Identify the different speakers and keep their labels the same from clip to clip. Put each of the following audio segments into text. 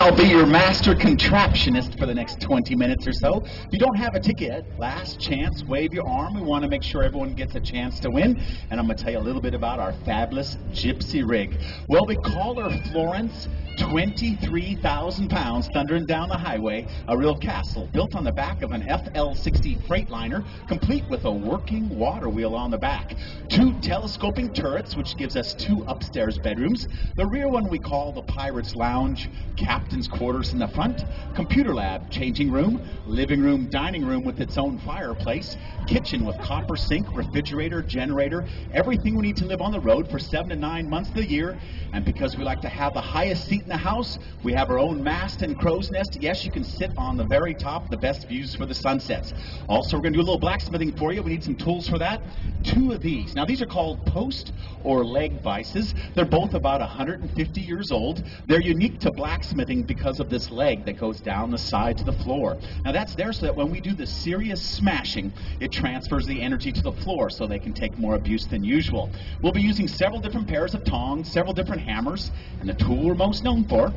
Speaker 1: I'll be your master contraptionist for the next 20 minutes or so. If you don't have a ticket, last chance, wave your arm. We want to make sure everyone gets a chance to win. And I'm going to tell you a little bit about our fabulous Gypsy rig. Well, we call her Florence, 23,000 pounds, thundering down the highway, a real castle built on the back of an FL-60 Freightliner, complete with a working water wheel on the back. 2 telescoping turrets, which gives us 2 upstairs bedrooms. The rear one we call the Pirate's Lounge, captain's quarters in the front, computer lab, changing room, living room, dining room with its own fireplace, kitchen with copper sink, refrigerator, generator, everything we need to live on the road for 7 to 9 months of the year. And because we like to have the highest seat in the house, we have our own mast and crow's nest. Yes, you can sit on the very top, the best views for the sunsets. Also, we're going to do a little blacksmithing for you. We need some tools for that. 2 of these. Now, these are called post or leg vices. They're both about 150 years old. They're unique to blacksmithing because of this leg that goes down the side to the floor. Now, that's there so that when we do the serious smashing, it transfers the energy to the floor so they can take more abuse than usual. We'll be using several different pairs of tongs, several different hammers, and the tool we're most known for,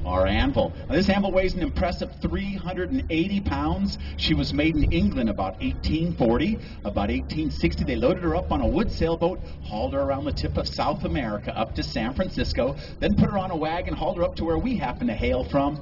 Speaker 1: our anvil. Now, this anvil weighs an impressive 380 pounds. She was made in England about 1840. About 1860, they loaded her up on a wood sailboat, hauled her around the tip of South America up to San Francisco, then put her on a wagon, hauled her up to where we happen to hail from,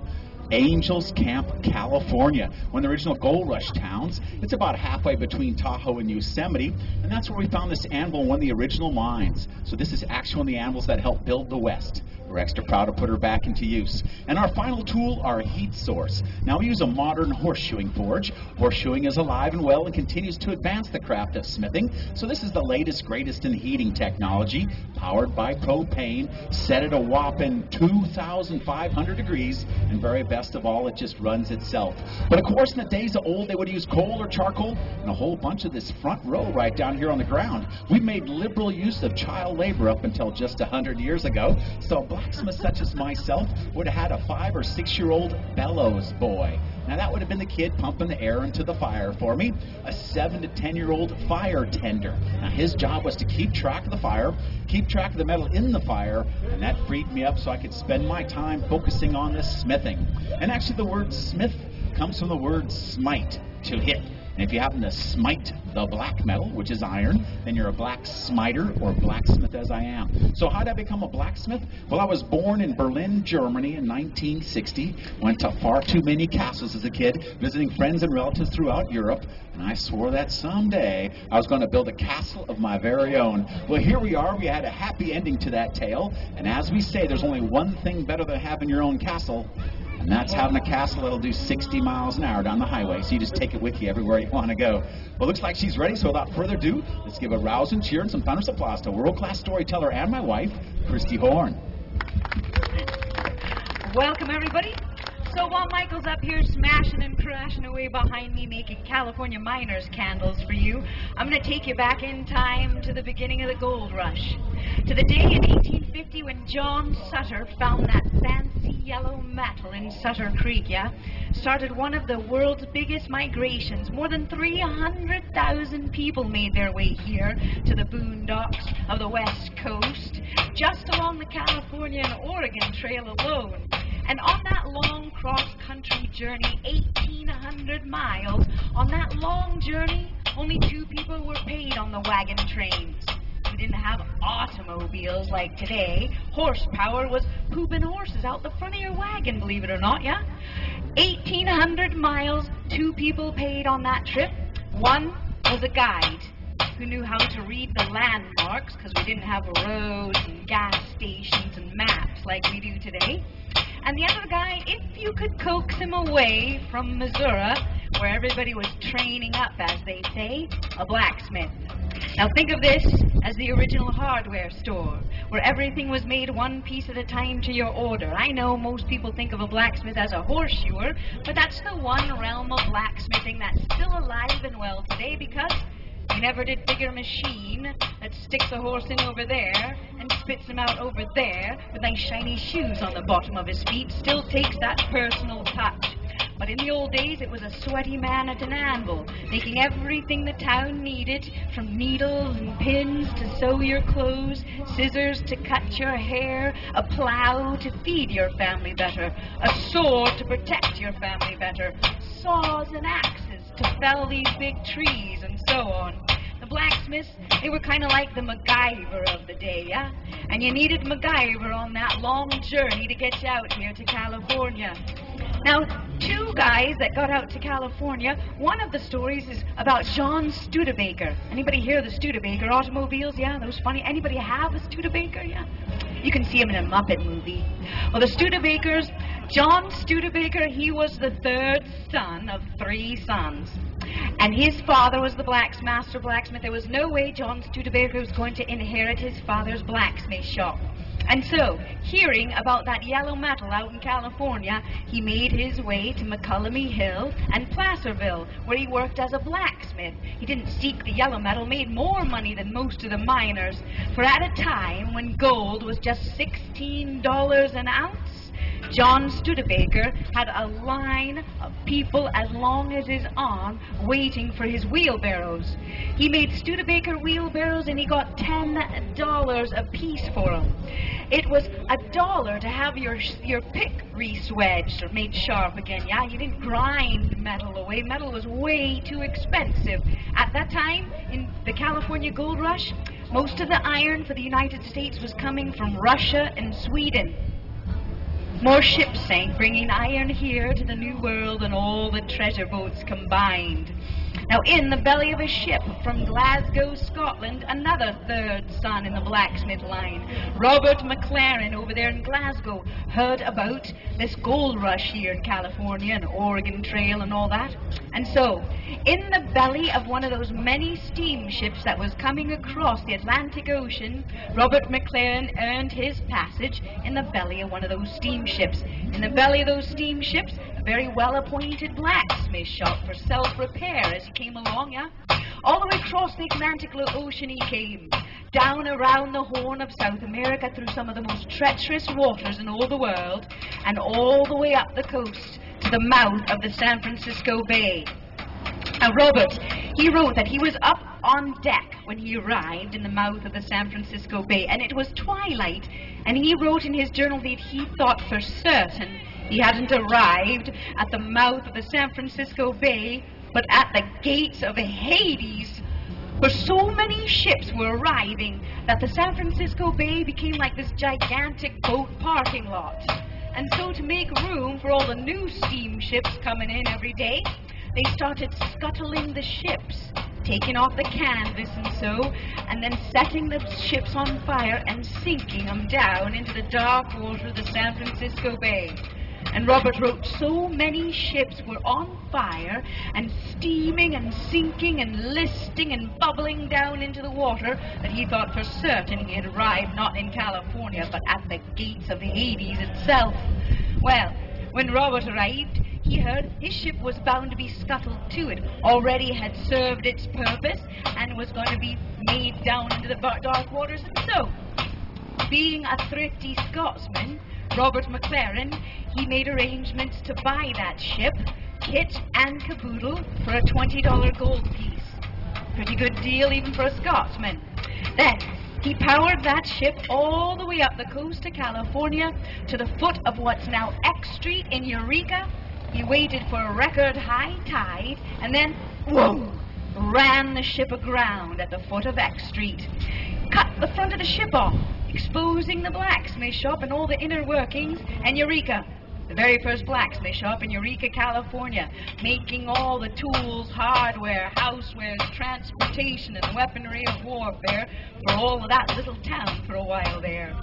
Speaker 1: Angels Camp, California, one of the original gold rush towns. It's about halfway between Tahoe and Yosemite, and that's where we found this anvil, one of the original mines. So this is actually one of the anvils that helped build the West. We're extra proud to put her back into use. And our final tool, our heat source. Now, we use a modern horseshoeing forge. Horseshoeing is alive and well and continues to advance the craft of smithing. So this is the latest, greatest in heating technology, powered by propane, set at a whopping 2,500 degrees, and very best of all, it just runs itself. But of course, in the days of old, they would use coal or charcoal, and a whole bunch of this front row right down here on the ground. We made liberal use of child labor up until just 100 years ago. So a blacksmith such as myself would have had a 5 or 6 year old bellows boy. Now, that would have been the kid pumping the air into the fire for me. A 7 to 10 year old fire tender. Now, his job was to keep track of the fire, keep track of the metal in the fire, and that freed me up so I could spend my time focusing on this smithing. And actually, the word smith comes from the word smite, to hit. And if you happen to smite the black metal, which is iron, then you're a black smiter or blacksmith, as I am. So how did I become a blacksmith? Well, I was born in Berlin, Germany in 1960. Went to far too many castles as a kid, visiting friends and relatives throughout Europe. And I swore that someday I was going to build a castle of my very own. Well, here we are. We had a happy ending to that tale. And as we say, there's only one thing better than having your own castle, and that's having a castle that'll do 60 miles an hour down the highway, so you just take it with you everywhere you want to go. Well, looks like she's ready, so without further ado, let's give a rousing cheer and some thunderous applause to world-class storyteller and my wife, Christy Horn.
Speaker 2: Welcome, everybody. So while Michael's up here smashing and crashing away behind me making California miners' candles for you, I'm going to take you back in time to the beginning of the gold rush. To the day in 1850 when John Sutter found that fancy yellow metal in Sutter Creek, started one of the world's biggest migrations. More than 300,000 people made their way here to the boondocks of the West Coast, just along the California and Oregon Trail alone. And on that long cross-country journey, 1,800 miles, on that long journey, only 2 people were paid on the wagon trains. We didn't have automobiles like today. Horsepower was pooping horses out the front of your wagon, believe it or not, 1,800 miles, 2 people paid on that trip. One was a guide who knew how to read the landmarks, because we didn't have roads and gas stations and maps like we do today. And the other guy, if you could coax him away from Missouri, where everybody was training up, as they say, a blacksmith. Now think of this as the original hardware store, where everything was made one piece at a time to your order. I know most people think of a blacksmith as a horseshoer, but that's the one realm of blacksmithing that's still alive and well today, because we never did figure a machine that sticks a horse in over there and spits him out over there with nice shiny shoes on the bottom of his feet. Still takes that personal touch. But in the old days, it was a sweaty man at an anvil, making everything the town needed, from needles and pins to sew your clothes, scissors to cut your hair, a plow to feed your family better, a sword to protect your family better, saws and axes to fell these big trees, and so on. The blacksmiths, they were kind of like the MacGyver of the day, yeah? And you needed MacGyver on that long journey to get you out here to California. Now, two guys that got out to California, one of the stories is about John Studebaker. Anybody hear the Studebaker automobiles? Yeah, those funny. Anybody have a Studebaker? Yeah. You can see him in a Muppet movie. Well, the Studebakers, John Studebaker, he was the third son of three sons. And his father was the master blacksmith. There was no way John Studebaker was going to inherit his father's blacksmith shop. And so, hearing about that yellow metal out in California, he made his way to McCullamy Hill and Placerville, where he worked as a blacksmith. He didn't seek the yellow metal, made more money than most of the miners. For at a time when gold was just $16 an ounce, John Studebaker had a line of people as long as his arm waiting for his wheelbarrows. He made Studebaker wheelbarrows and he got $10 a piece for them. It was $1 to have your pick re-swedged or made sharp again, yeah? You didn't grind metal away. Metal was way too expensive. At that time, in the California Gold Rush, most of the iron for the United States was coming from Russia and Sweden. More ships sank, bringing iron here to the New World than all the treasure boats combined. Now, in the belly of a ship from Glasgow, Scotland, another third son in the blacksmith line, Robert McLaren over there in Glasgow, heard about this gold rush here in California and Oregon Trail and all that. And so, in the belly of one of those many steamships that was coming across the Atlantic Ocean, Robert McLaren earned his passage in the belly of one of those steamships. In the belly of those steamships, a very well-appointed blacksmith shop for self-repair as he came along, yeah? All the way across the Atlantic Ocean he came, down around the Horn of South America through some of the most treacherous waters in all the world, and all the way up the coast to the mouth of the San Francisco Bay. Now, Robert, he wrote that he was up on deck when he arrived in the mouth of the San Francisco Bay, and it was twilight, and he wrote in his journal that he thought for certain he hadn't arrived at the mouth of the San Francisco Bay, but at the gates of Hades, where so many ships were arriving that the San Francisco Bay became like this gigantic boat parking lot. And so, to make room for all the new steamships coming in every day, they started scuttling the ships, taking off the canvas and so, and then setting the ships on fire and sinking them down into the dark water of the San Francisco Bay. And Robert wrote, so many ships were on fire and steaming and sinking and listing and bubbling down into the water that he thought for certain he had arrived not in California but at the gates of Hades itself. Well, when Robert arrived, he heard his ship was bound to be scuttled too. It already had served its purpose and was going to be made down into the dark waters. And so, being a thrifty Scotsman, Robert McLaren, he made arrangements to buy that ship, kit and caboodle, for a $20 gold piece. Pretty good deal even for a Scotsman. Then, he powered that ship all the way up the coast of California to the foot of what's now X Street in Eureka. He waited for a record high tide and then, whoa, ran the ship aground at the foot of X Street. Cut the front of the ship off, exposing the blacksmith shop and all the inner workings, and Eureka, the very first blacksmith shop in Eureka, California, making all the tools, hardware, housewares, transportation, and weaponry of warfare for all of that little town for a while there.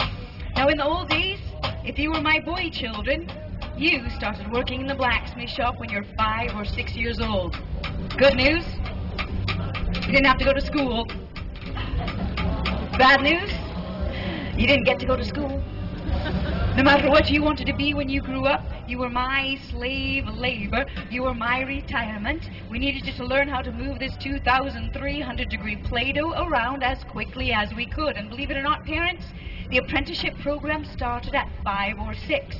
Speaker 2: Now, in the old days, if you were my boy children, you started working in the blacksmith shop when you're 5 or 6 years old. Good news? You didn't have to go to school. Bad news? You didn't get to go to school. No matter what you wanted to be when you grew up, you were my slave labor. You were my retirement. We needed you to learn how to move this 2,300-degree Play-Doh around as quickly as we could. And believe it or not, parents, the apprenticeship program started at 5 or 6.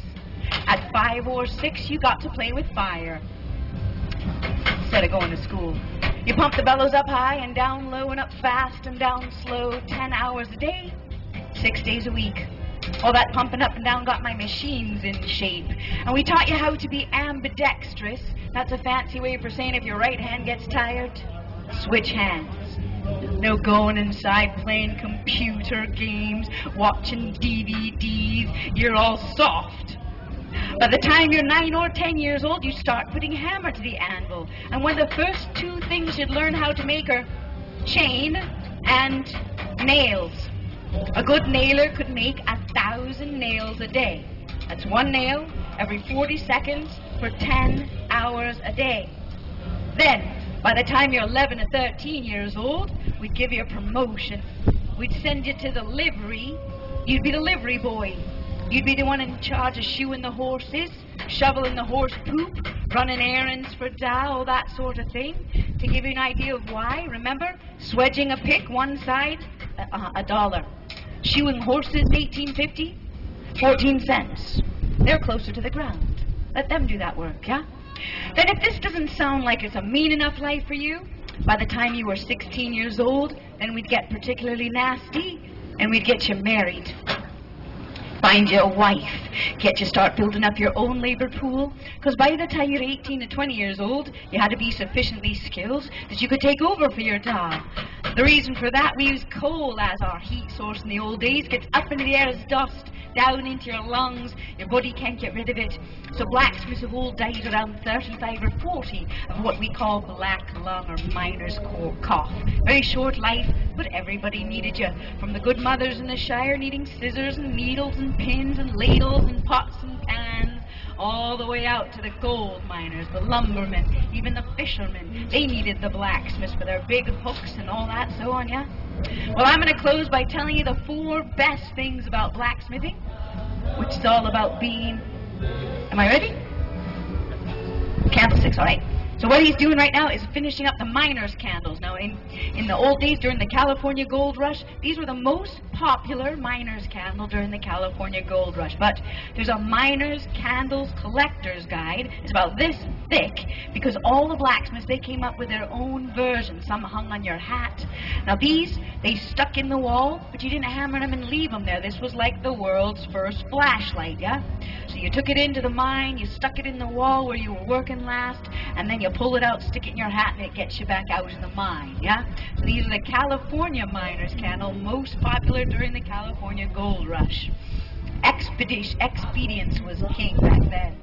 Speaker 2: At 5 or 6, you got to play with fire instead of going to school. You pump the bellows up high and down low and up fast and down slow, 10 hours a day, 6 days a week. All that pumping up and down got my machines in shape. And we taught you how to be ambidextrous. That's a fancy way for saying if your right hand gets tired, switch hands. No going inside playing computer games, watching DVDs. You're all soft. By the time you're 9 or 10 years old, you start putting hammer to the anvil. And one of the first 2 things you'd learn how to make are chain and nails. A good nailer could make 1,000 nails a day. That's 1 nail every 40 seconds for 10 hours a day. Then, by the time you're 11 or 13 years old, we'd give you a promotion. We'd send you to the livery. You'd be the livery boy. You'd be the one in charge of shoeing the horses, shoveling the horse poop, running errands for Dow, that sort of thing. To give you an idea of why, remember, swedging a pick one side, $1. Shoeing horses in 1850, 14 cents. They're closer to the ground. Let them do that work, yeah? Then if this doesn't sound like it's a mean enough life for you, by the time you were 16 years old, then we'd get particularly nasty, and we'd get you married. Find you a wife, get you start building up your own labor pool, because by the time you're 18 to 20 years old, you had to be sufficiently skilled that you could take over for your dad. The reason for that, we use coal as our heat source in the old days, gets up into the air as dust, down into your lungs, your body can't get rid of it. So blacksmiths of old died around 35 or 40 of what we call black lung or miner's cough. Very short life, but everybody needed you. From the good mothers in the Shire needing scissors and needles and pins and ladles and pots and pans, all the way out to the gold miners, the lumbermen, even the fishermen. They needed the blacksmiths for their big hooks and all that, so on, yeah? Well, I'm going to close by telling you the 4 best things about blacksmithing, which is all about being... Am I ready? Candlesticks, all right. So what he's doing right now is finishing up the miners' candles. Now, in the old days, during the California Gold Rush, these were the most popular miners' candle during the California Gold Rush. But there's a miners' candles collector's guide. It's about this thick, because all the blacksmiths, they came up with their own version. Some hung on your hat. Now these, they stuck in the wall, but you didn't hammer them and leave them there. This was like the world's first flashlight, yeah? So you took it into the mine, you stuck it in the wall where you were working last, and then you pull it out, stick it in your hat, and it gets you back out in the mine, yeah? So these are the California miners' candle, most popular during the California Gold Rush. Expedience was king back then.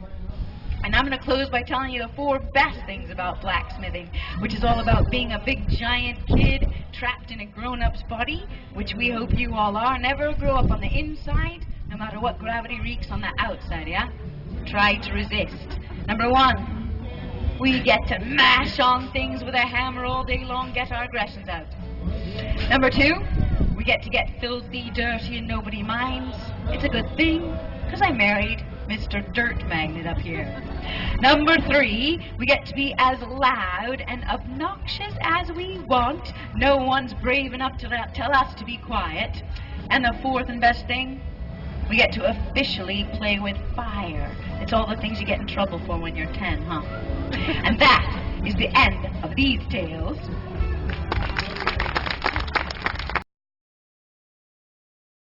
Speaker 2: And I'm going to close by telling you the 4 best things about blacksmithing, which is all about being a big giant kid trapped in a grown-up's body, which we hope you all are. Never grow up on the inside, no matter what gravity wreaks on the outside, yeah? Try to resist. Number 1, we get to mash on things with a hammer all day long, get our aggressions out. Number 2, we get to get filthy, dirty, and nobody minds. It's a good thing, because I married Mr. Dirt Magnet up here. Number 3, we get to be as loud and obnoxious as we want. No one's brave enough to tell us to be quiet. And the 4th and best thing, we get to officially play with fire. It's all the things you get in trouble for when you're 10, huh? And that is the end of these tales